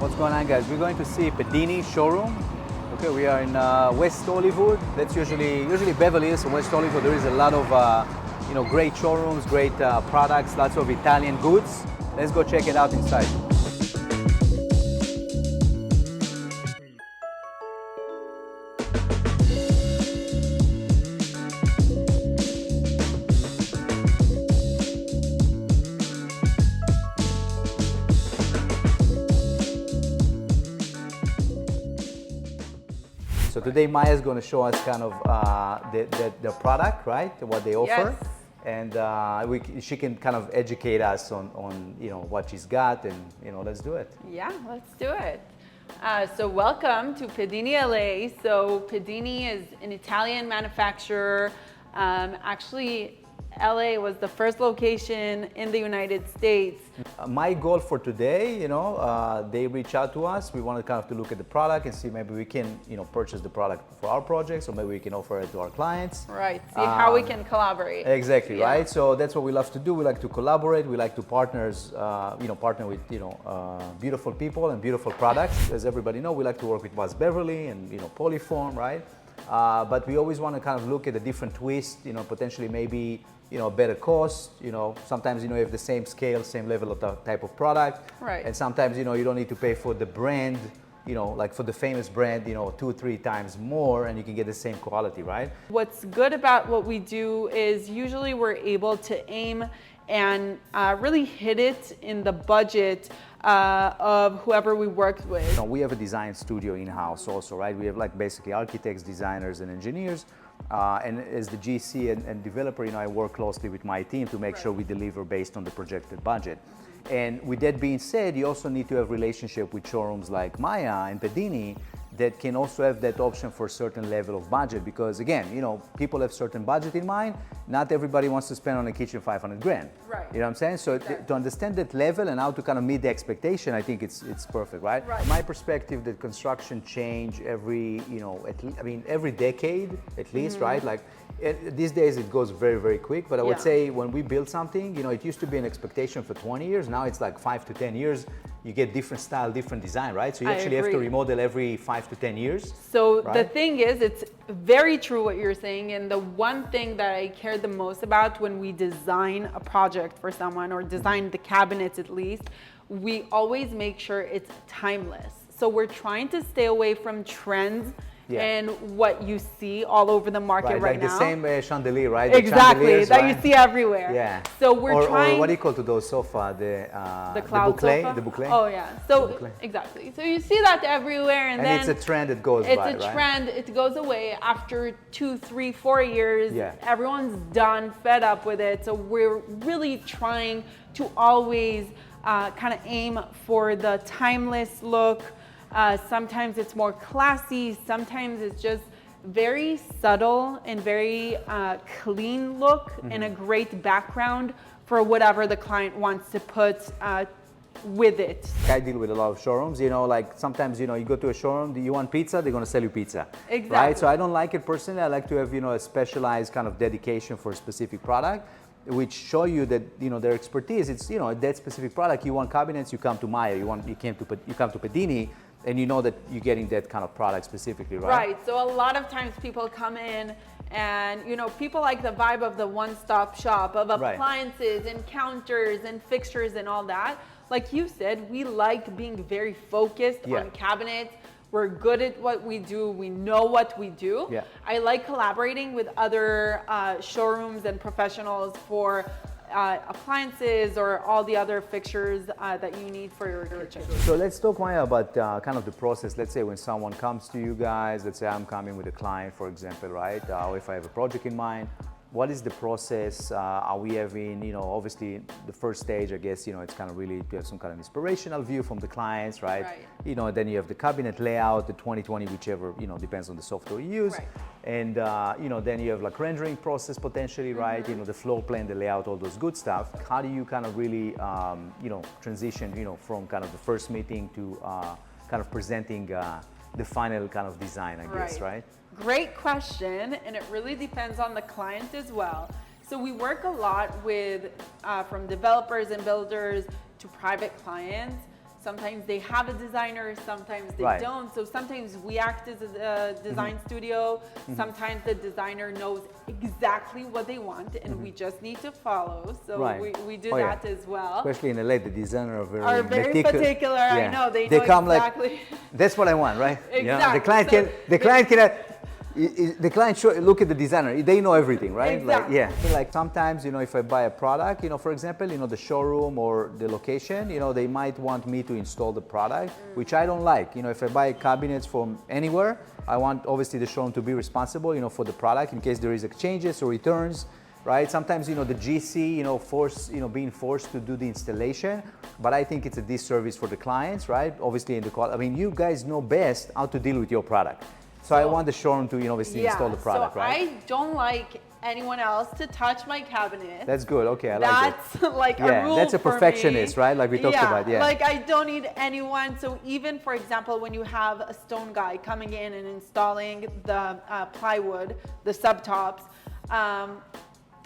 What's going on, guys? We're going to see Pedini showroom. Okay, we are in West Hollywood. That's usually Beverly Hills and West Hollywood. There is a lot of great showrooms, great products, lots of Italian goods. Let's go check it out inside. So today Maya is going to show us kind of the product, right? What they offer. Yes. And she can kind of educate us on what she's got, and let's do it. Yeah, let's do it. So welcome to Pedini, LA. So Pedini is an Italian manufacturer. Actually, LA was the first location in the United States. My goal for today, they reach out to us. We want to kind of to look at the product and see maybe we can, purchase the product for our projects, or maybe we can offer it to our clients. Right. See how we can collaborate. Exactly. Yeah. Right. So that's what we love to do. We like to collaborate. We like to partner with beautiful people and beautiful products. As everybody know, we like to work with West Beverly and Polyform, right? But we always want to kind of look at a different twist. Potentially maybe better cost. Sometimes you have the same scale, same level of the type of product. Right. And sometimes you don't need to pay for the brand. Like for the famous brand, 2 or 3 times more, and you can get the same quality, right? What's good about what we do is usually we're able to aim and really hit it in the budget of whoever we worked with. We have a design studio in-house also, right? We have like basically architects, designers, and engineers. And as the GC and developer, I work closely with my team to make sure we deliver based on the projected budget. And with that being said, you also need to have relationship with showrooms like Maya and Pedini that can also have that option for a certain level of budget, because again, people have certain budget in mind. Not everybody wants to spend on a kitchen 500 grand. Right. You know what I'm saying? So to understand that level and how to kind of meet the expectation, I think it's perfect, right? Right. My perspective that construction change every, every decade at least, right? Like these days it goes very, very quick, but I would say when we build something, it used to be an expectation for 20 years. Now it's like 5 to 10 years. You get different style, different design, right? So you actually have to remodel every 5 to 10 years. So right? The thing is, it's very true what you're saying. And the one thing that I care the most about when we design a project for someone, or design the cabinets at least, we always make sure it's timeless. So we're trying to stay away from trends. Yeah. And what you see all over the market right now. Like the same chandelier, right? Exactly, that you see everywhere. Yeah. So we're trying. Or what do you call to those sofa? The cloud sofa? The boucle? Oh yeah. So exactly. So you see that everywhere, and then it's a trend that goes by, right? It's a trend. It goes away after 2, 3, 4 years. Yeah. Everyone's done, fed up with it. So we're really trying to always kind of aim for the timeless look. Sometimes it's more classy, sometimes it's just very subtle and very clean look and a great background for whatever the client wants to put with it. I deal with a lot of showrooms, like sometimes, you go to a showroom, do you want pizza? They're gonna sell you pizza. Exactly. Right? So I don't like it personally. I like to have, a specialized kind of dedication for a specific product, which show you that their expertise. It's that specific product. You want cabinets, you come to Maya. You come to Pedini, and you know that you're getting that kind of product specifically, right? Right. So a lot of times people come in, and people like the vibe of the one-stop shop of appliances and counters and fixtures and all that. Like you said, we like being very focused on cabinets. We're good at what we do. We know what we do. Yeah. I like collaborating with other showrooms and professionals for appliances or all the other fixtures that you need for your kitchen. So let's talk, Maya, about kind of the process. Let's say when someone comes to you guys, let's say I'm coming with a client, for example, right? Or if I have a project in mind, what is the process? Are we having, obviously the first stage, I guess, it's kind of really to have some kind of inspirational view from the clients, right? Then you have the cabinet layout, the 2020, whichever, depends on the software you use. Right. And, then you have like rendering process potentially, right? The floor plan, the layout, all those good stuff. How do you kind of really, transition, from kind of the first meeting to kind of presenting the final kind of design, I guess, right? Great question, and it really depends on the client as well. So we work a lot with, from developers and builders to private clients. sometimes they have a designer, sometimes they don't. So sometimes we act as a design studio. Sometimes the designer knows exactly what they want, and we just need to follow. So we do that as well. Especially in LA, the designer are very particular. I know they know come exactly. Like, that's what I want, right? Exactly. You know, the client cannot. The client look at the designer. They know everything, right? Exactly. Like sometimes, you know, if I buy a product, you know, for example, you know, the showroom or the location, you know, they might want me to install the product, which I don't like. You know, if I buy cabinets from anywhere, I want obviously the showroom to be responsible, you know, for the product in case there is exchanges or returns, right? Sometimes, you know, the GC, you know, being forced to do the installation, but I think it's a disservice for the clients, right? Obviously, I mean, you guys know best how to deal with your product. So I want the showroom to, you know, obviously install the product, so right? I don't like anyone else to touch my cabinet. That's good. Okay, I like that. That's like a rule that's a perfectionist, for me. right? Like we talked about. Yeah. Like I don't need anyone. So even, for example, when you have a stone guy coming in and installing the plywood, the subtops,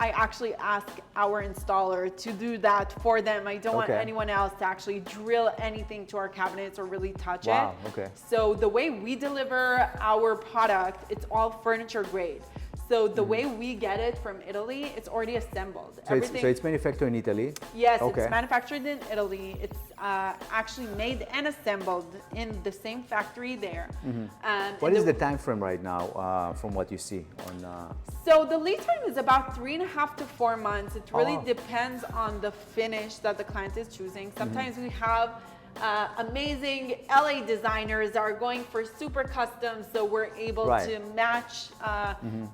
I actually ask our installer to do that for them. I don't want anyone else to actually drill anything to our cabinets or really touch it. Okay. So the way we deliver our product, it's all furniture grade. So the way we get it from Italy, it's already assembled. So it's manufactured in Italy? Yes, it's manufactured in Italy. It's actually made and assembled in the same factory there. What is the time frame right now from what you see on? So the lead time is about 3.5 to 4 months. It really depends on the finish that the client is choosing. Sometimes we have amazing LA designers are going for super custom, so we're able to match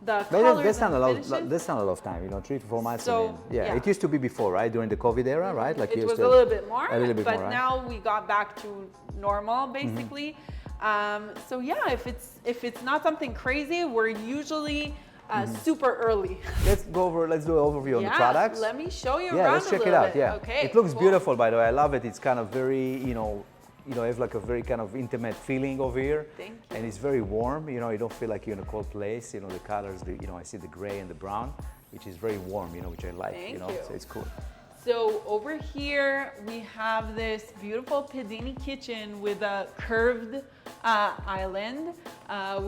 the colors that's not and finishes. That's not a lot of time, you know, 3 to 4 months. So, I mean, it used to be before, right? During the COVID era, right? Like it was a little bit more, but right? now we got back to normal, basically. So yeah, if it's not something crazy, we're usually super early. Let's do an overview on the products. Let me show you around let's check it out. Yeah. Okay. It looks beautiful, by the way. I love it. It's kind of very, you know, have like a very kind of intimate feeling over here. Thank you. And it's very warm. You know, you don't feel like you're in a cold place. You know, the colors, you know, I see the gray and the brown, which is very warm, you know, which I like. Thank you. So it's cool. So over here we have this beautiful Pedini kitchen with a curved island,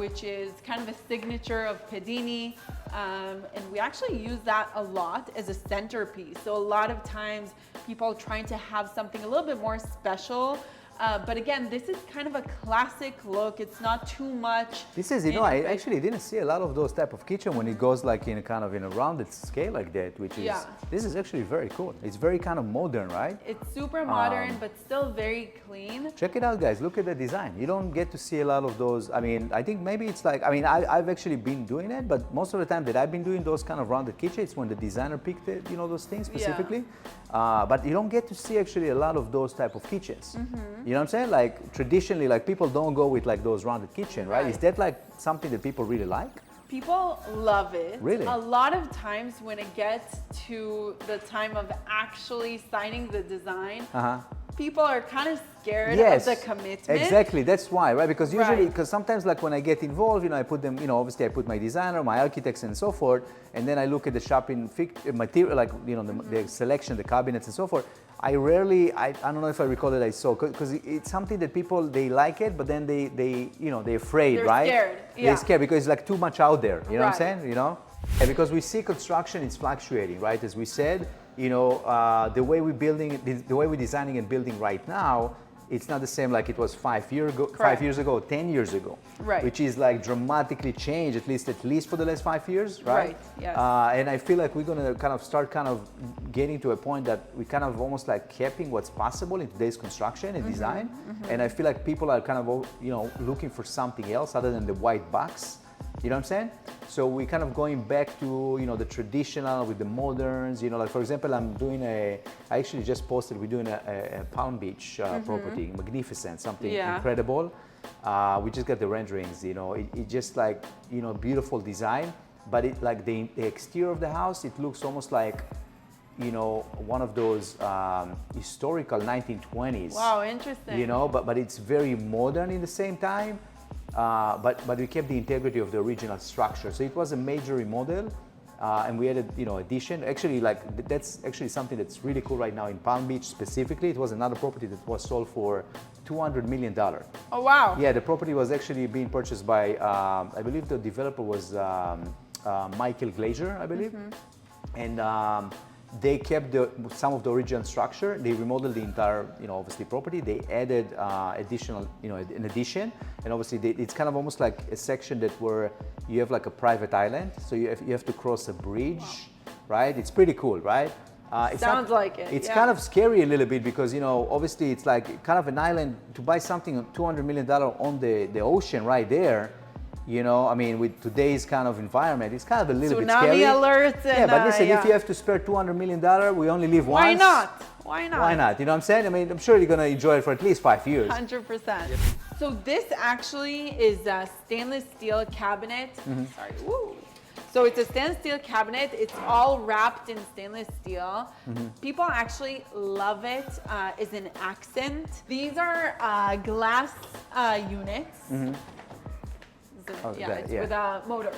which is kind of a signature of Pedini. And we actually use that a lot as a centerpiece. So a lot of times people are trying to have something a little bit more special. But again, this is kind of a classic look. It's not too much. This is, you know, I actually didn't see a lot of those type of kitchen when it goes like in a kind of in a rounded scale like that, which is, this is actually very cool. It's very kind of modern, right? It's super modern, but still very clean. Check it out, guys. Look at the design. You don't get to see a lot of those. I mean, I think maybe it's like, I mean, I've actually been doing it, but most of the time that I've been doing those kind of rounded kitchens, it's when the designer picked it, you know, those things specifically. But you don't get to see actually a lot of those type of kitchens. You know what I'm saying? Like traditionally, like people don't go with like those rounded kitchen, right? Is that like something that people really like? People love it. Really? A lot of times when it gets to the time of actually signing the design, people are kind of scared of the commitment. Exactly, that's why, right? Because usually, because sometimes like when I get involved, you know, I put them, you know, obviously I put my designer, my architects and so forth, and then I look at the shopping material, like, you know, the selection, the cabinets and so forth. I rarely, I don't know if I recall that I saw, because it's something that people, they like it, but then they you know, they're afraid, right? Scared. They're scared because it's like too much out there, you know what I'm saying, you know? And because we see construction is fluctuating, right? As we said, you know, the way we're building, the way we're designing and building right now, it's not the same like it was 5 years ago, 5 years ago, 10 years ago, which is like dramatically changed, at least for the last 5 years, right? Yes. And I feel like we're gonna kind of start kind of getting to a point that we kind of almost like capping what's possible in today's construction and design. And I feel like people are kind of, you know, looking for something else other than the white box. You know what I'm saying? So we're kind of going back to, you know, the traditional with the moderns, you know, like for example, I actually just posted, we're doing a Palm Beach property, magnificent, something incredible. We just got the renderings, you know, it just like, you know, beautiful design, but it like the exterior of the house, it looks almost like, you know, one of those historical 1920s. Wow, interesting. You know, but it's very modern in the same time. But we kept the integrity of the original structure. So it was a major remodel. and we added, addition. Actually, like that's actually something that's really cool right now in Palm Beach specifically. It was another property that was sold for $200 million. Oh, wow. Yeah, the property was actually being purchased by, I believe the developer was Michael Glazer, I believe. And they kept some of the original structure. They remodeled the entire, obviously property. They added additional, an addition, and obviously it's kind of almost like a section that where you have like a private island. So you have to cross a bridge, right? It's pretty cool, right? Sounds like it. It's yeah. kind of scary a little bit because obviously it's like kind of an island to buy something $200 million on the ocean right there. I mean, with today's kind of environment, it's kind of a little bit scary. Tsunami alerts. Yeah, but listen, if you have to spare $200 million, we only live once. Why not? Why not? Why not? You know what I'm saying? I mean, I'm sure you're going to enjoy it for at least 5 years. 100%. So this actually is a stainless steel cabinet. Sorry. Woo. So it's a stainless steel cabinet. It's all wrapped in stainless steel. People actually love it as an accent. These are glass units. It's with a motor.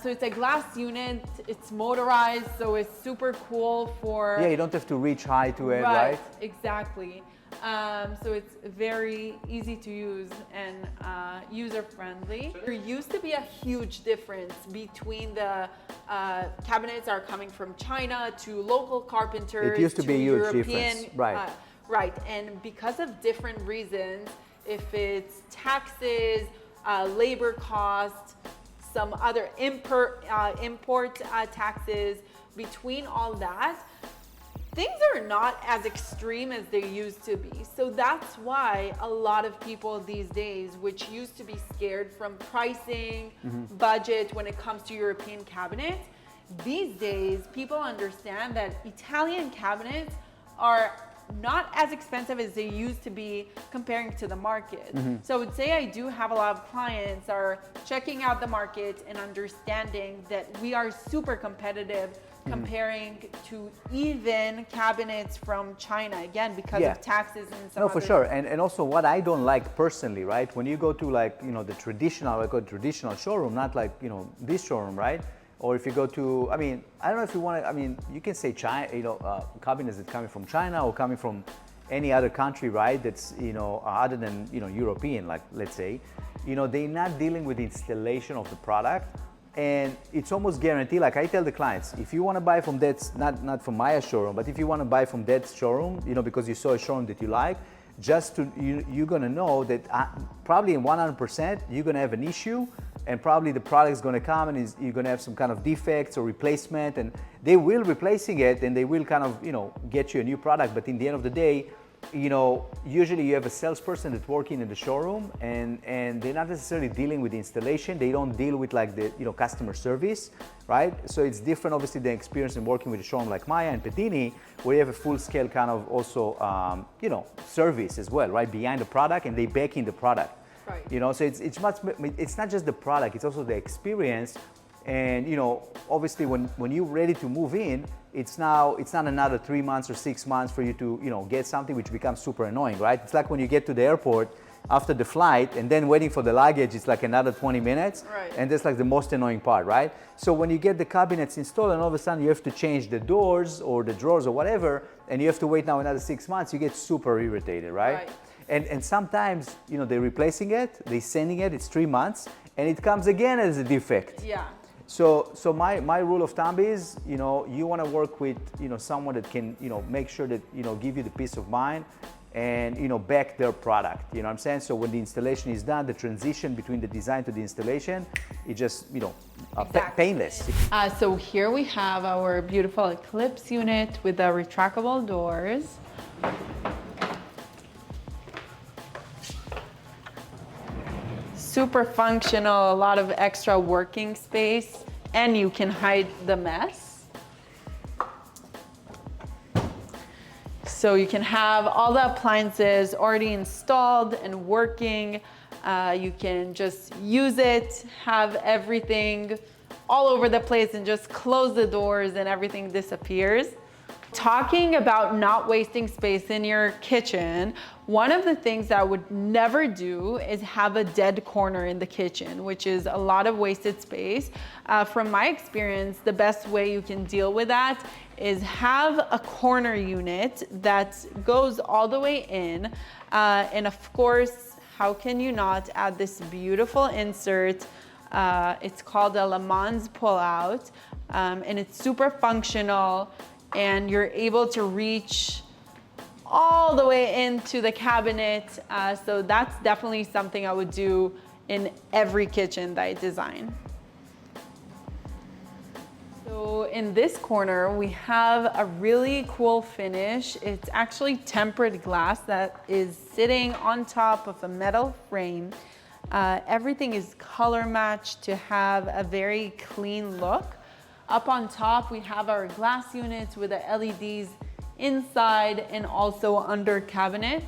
So it's a glass unit. It's motorized, so it's super cool for. Yeah, you don't have to reach high to it, right? Exactly. So it's very easy to use and user-friendly. There used to be a huge difference between the cabinets that are coming from China to local carpenters. It used to be a huge European, difference, right? Right, and because of different reasons, if it's taxes, labor costs, some other import taxes, between all that, things are not as extreme as they used to be. So that's why a lot of people these days, which used to be scared from pricing, budget when it comes to European cabinets, these days people understand that Italian cabinets are not as expensive as they used to be comparing to the market. So I would say I do have a lot of clients are checking out the market and understanding that we are super competitive comparing to even cabinets from China, again, because of taxes and some. No, for sure. And also what I don't like personally, right? When you go to like, the traditional showroom, not like, this showroom, right? Or if you go to, I mean, I don't know if you want to, you can say China, cabinets that coming from China or coming from any other country, right? That's, other than, European, like, let's say, they're not dealing with the installation of the product. And it's almost guaranteed, like I tell the clients, if you want to buy from that, not from my showroom, but if you want to buy from that showroom, because you saw a showroom that you like, you're going to know that probably in 100%, you're going to have an issue. And probably the product is going to come and you're going to have some kind of defects or replacement, and they will replacing it and they will kind of, get you a new product. But in the end of the day, usually you have a salesperson that's working in the showroom and they're not necessarily dealing with the installation. They don't deal with like the, customer service, right? So it's different, obviously, the experience in working with a showroom like Maya and Pedini, where you have a full scale kind of also, service as well, right? Behind the product, and they back in the product. Right. So it's not just the product, it's also the experience. And obviously when you're ready to move in, it's not another 3 months or 6 months for you to get something, which becomes super annoying, right? It's like when you get to the airport after the flight and then waiting for the luggage, it's like another 20 minutes. Right. And that's like the most annoying part, right? So when you get the cabinets installed and all of a sudden you have to change the doors or the drawers or whatever, and you have to wait now another 6 months, you get super irritated, right? And sometimes, they're replacing it, they're sending it, it's 3 months, and it comes again as a defect. Yeah. So my rule of thumb is, you want to work with, someone that can, make sure that, give you the peace of mind and, back their product. You know what I'm saying? So when the installation is done, the transition between the design to the installation, it just, painless. So here we have our beautiful Eclipse unit with the retractable doors. Super functional, a lot of extra working space, and you can hide the mess. So you can have all the appliances already installed and working. You can just use it, have everything all over the place, and just close the doors and everything disappears. Talking about not wasting space in your kitchen, one of the things that I would never do is have a dead corner in the kitchen, which is a lot of wasted space. From my experience, the best way you can deal with that is have a corner unit that goes all the way in. And of course, how can you not add this beautiful insert? It's called a Le Mans pull-out, and it's super functional, and you're able to reach all the way into the cabinet. So that's definitely something I would do in every kitchen that I design. So in this corner, we have a really cool finish. It's actually tempered glass that is sitting on top of a metal frame. Everything is color matched to have a very clean look. Up on top, we have our glass units with the LEDs inside and also under cabinet.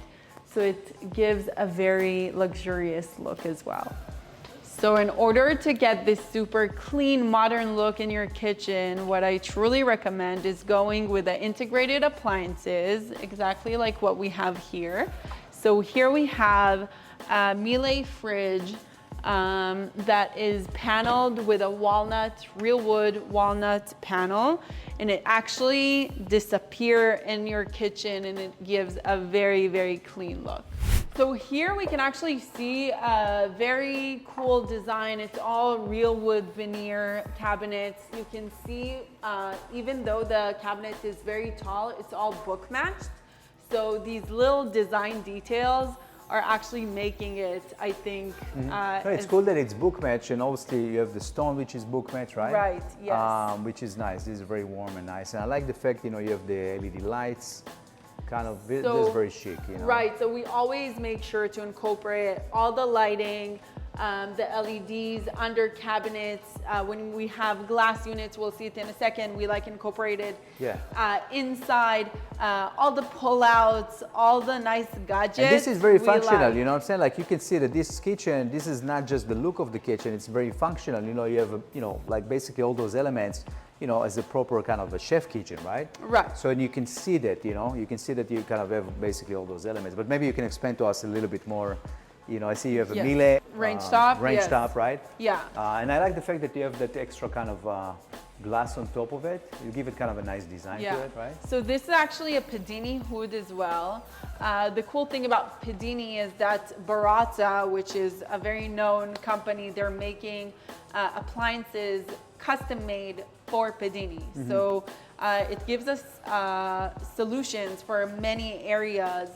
So it gives a very luxurious look as well. So in order to get this super clean, modern look in your kitchen, what I truly recommend is going with the integrated appliances, exactly like what we have here. So here we have a Miele fridge that is paneled with a walnut, real wood walnut panel, and it actually disappears in your kitchen and it gives a very, very clean look. So here we can actually see a very cool design. It's all real wood veneer cabinets. You can see, even though the cabinet is very tall, it's all book matched. So these little design details are actually making it, I think. It's cool that it's book match, and obviously you have the stone, which is book match, right? Right, yes. Which is nice. This is very warm and nice. And I like the fact, you know, you have the LED lights. Kind of, this is very chic, you know? Right, so we always make sure to incorporate all the lighting, the LEDs under cabinets. When we have glass units, we'll see it in a second, we like incorporated inside, all the pullouts, all the nice gadgets. And this is very functional, you know what I'm saying? Like you can see that this kitchen, this is not just the look of the kitchen, it's very functional. You know, you have, you know, like basically all those elements, you know, as a proper kind of a chef kitchen, right? Right. So and you can see that, you know, you can see that you kind of have basically all those elements. But maybe you can explain to us a little bit more. You know, I see you have a Miele range top, right? Yeah. And I like the fact that you have that extra kind of glass on top of it. You give it kind of a nice design to it, right? So this is actually a Pedini hood as well. The cool thing about Pedini is that Barazza, which is a very known company, they're making appliances custom made for Pedini. So it gives us solutions for many areas.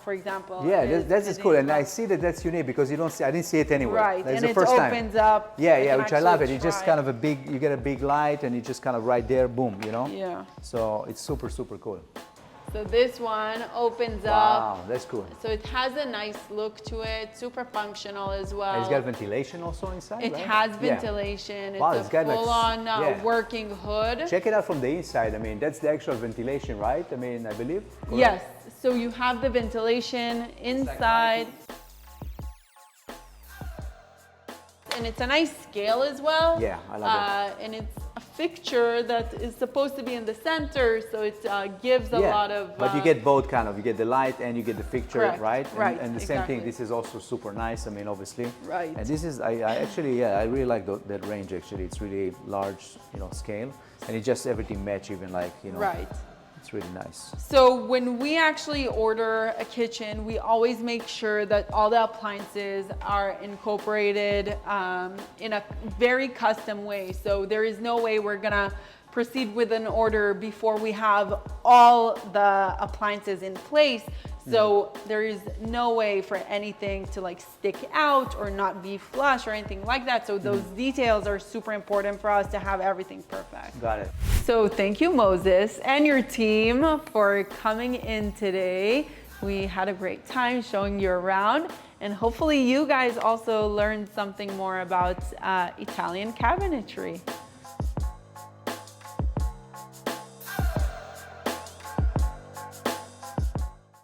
For example. Yeah, that's cool, and I see that that's unique because you don't see. I didn't see it anywhere. Right, that's and the it first opens time. up. Yeah, which I love it. It's just kind of a big. You get a big light, and you just kind of right there, boom. You know. Yeah. So it's super, super cool. So this one opens up. Wow, that's cool. So it has a nice look to it, super functional as well. And it's got ventilation also inside, It right? has ventilation. Yeah. Wow, it's a full-on working hood. Check it out from the inside. I mean, that's the actual ventilation, right? I mean, I believe? Correct? Yes. So you have the ventilation inside. And it's a nice scale as well. Yeah, I love it. And it's a fixture that is supposed to be in the center, so it gives a lot of... But you get both kind of, you get the light and you get the fixture, correct, right? Right, and the same thing, this is also super nice, I mean, obviously. Right. And this is, I actually, I really like that range actually. It's really large, you know, scale. And it just everything match even like, you know. Right. It's really nice. So when we actually order a kitchen, we always make sure that all the appliances are incorporated in a very custom way. So there is no way we're gonna proceed with an order before we have all the appliances in place. So there is no way for anything to like stick out or not be flush or anything like that. So those details are super important for us to have everything perfect. Got it. So thank you, Moses, and your team for coming in today. We had a great time showing you around, and hopefully you guys also learned something more about Italian cabinetry.